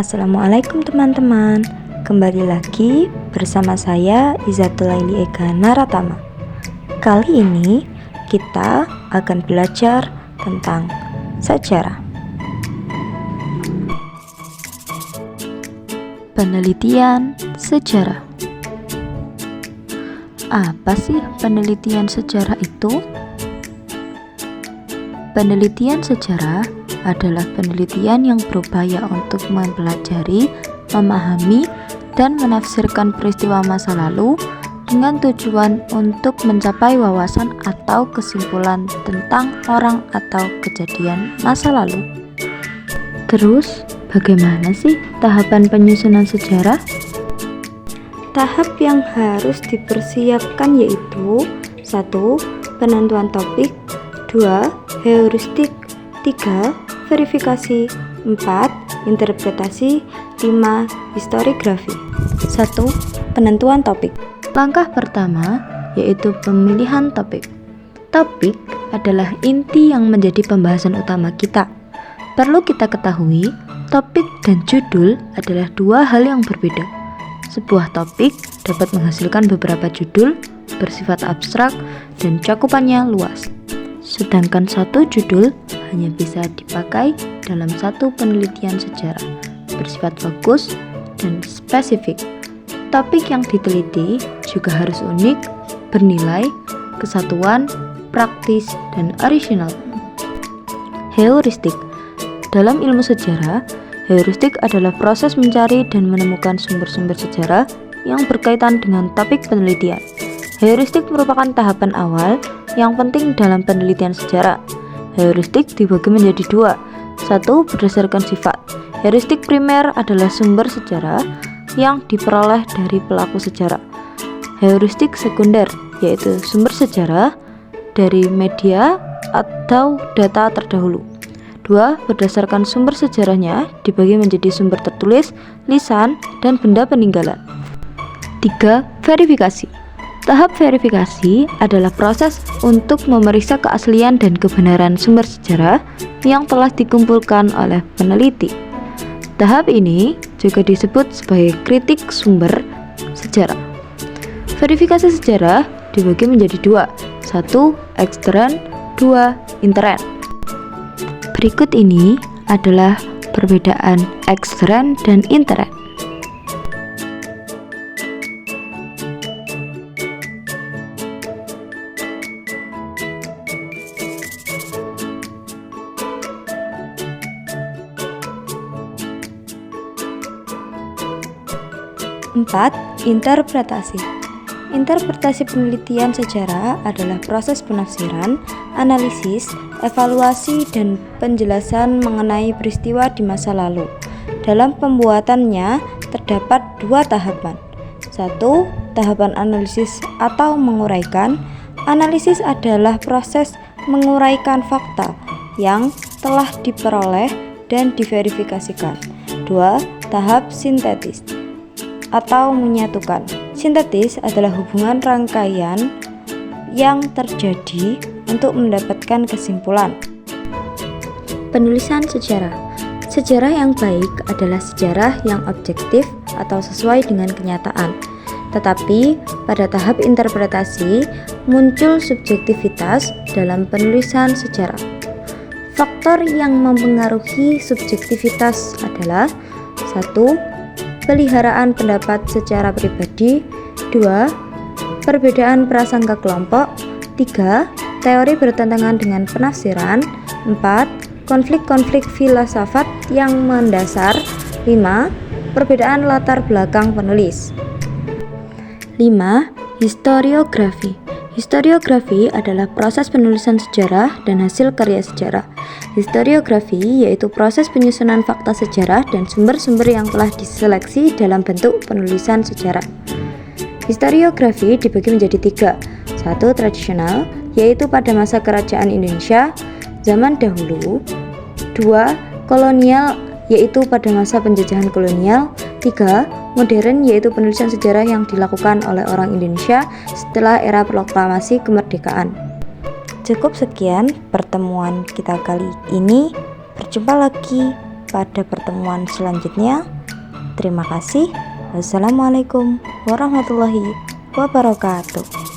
Assalamualaikum teman-teman. Kembali lagi bersama saya Izatul Laili Ega Naratama. Kali ini kita akan belajar tentang sejarah. Penelitian sejarah. Apa sih penelitian sejarah itu? Penelitian sejarah adalah penelitian yang berupaya untuk mempelajari, memahami, dan menafsirkan peristiwa masa lalu dengan tujuan untuk mencapai wawasan atau kesimpulan tentang orang atau kejadian masa lalu. Terus, bagaimana sih tahapan penyusunan sejarah? Tahap yang harus dipersiapkan yaitu 1. Penentuan topik, 2. Heuristik, 3. Verifikasi, 4. Interpretasi, 5. Historiografi. 1. Penentuan topik. Langkah pertama yaitu pemilihan topik. Topik adalah inti yang menjadi pembahasan utama kita. Perlu kita ketahui, topik dan judul adalah dua hal yang berbeda. Sebuah topik dapat menghasilkan beberapa judul bersifat abstrak dan cakupannya luas. Sedangkan satu judul hanya bisa dipakai dalam satu penelitian sejarah, bersifat fokus dan spesifik. Topik yang diteliti juga harus unik, bernilai, kesatuan, praktis, dan orisinal. Heuristik. Dalam ilmu sejarah, heuristik adalah proses mencari dan menemukan sumber-sumber sejarah yang berkaitan dengan topik penelitian. Heuristik merupakan tahapan awal yang penting dalam penelitian sejarah. Heuristik dibagi menjadi dua. 1. Berdasarkan sifat. Heuristik primer adalah sumber sejarah yang diperoleh dari pelaku sejarah. Heuristik sekunder yaitu sumber sejarah dari media atau data terdahulu. 2. Berdasarkan sumber sejarahnya dibagi menjadi sumber tertulis, lisan, dan benda peninggalan. 3. Verifikasi. Tahap verifikasi adalah proses untuk memeriksa keaslian dan kebenaran sumber sejarah yang telah dikumpulkan oleh peneliti. Tahap ini juga disebut sebagai kritik sumber sejarah. Verifikasi sejarah dibagi menjadi dua, 1. Ekstern, 2. Intern. Berikut ini adalah perbedaan ekstern dan intern. Empat, interpretasi. Interpretasi penelitian sejarah adalah proses penafsiran, analisis, evaluasi, dan penjelasan mengenai peristiwa di masa lalu. Dalam pembuatannya terdapat dua tahapan. 1. Tahapan analisis atau menguraikan. Analisis adalah proses menguraikan fakta yang telah diperoleh dan diverifikasikan. 2. Tahap sintetis atau menyatukan. Sintetis adalah hubungan rangkaian yang terjadi untuk mendapatkan kesimpulan. Penulisan sejarah. Sejarah yang baik adalah sejarah yang objektif atau sesuai dengan kenyataan. Tetapi pada tahap interpretasi muncul subjektivitas dalam penulisan sejarah. Faktor yang mempengaruhi subjektivitas adalah 1. Peliharaan pendapat secara pribadi. 2. Perbedaan prasangka kelompok. 3. Teori bertentangan dengan penafsiran. 4. Konflik-konflik filsafat yang mendasar. 5. Perbedaan latar belakang penulis. 5. Historiografi. Historiografi adalah proses penulisan sejarah dan hasil karya sejarah. Historiografi yaitu proses penyusunan fakta sejarah dan sumber-sumber yang telah diseleksi dalam bentuk penulisan sejarah. Historiografi dibagi menjadi 3. 1. Tradisional, yaitu pada masa kerajaan Indonesia zaman dahulu. 2. Kolonial, yaitu pada masa penjajahan kolonial. 3. Modern, yaitu penulisan sejarah yang dilakukan oleh orang Indonesia setelah era proklamasi kemerdekaan. Cukup sekian pertemuan kita kali ini. Berjumpa lagi pada pertemuan selanjutnya. Terima kasih. Wassalamualaikum warahmatullahi wabarakatuh.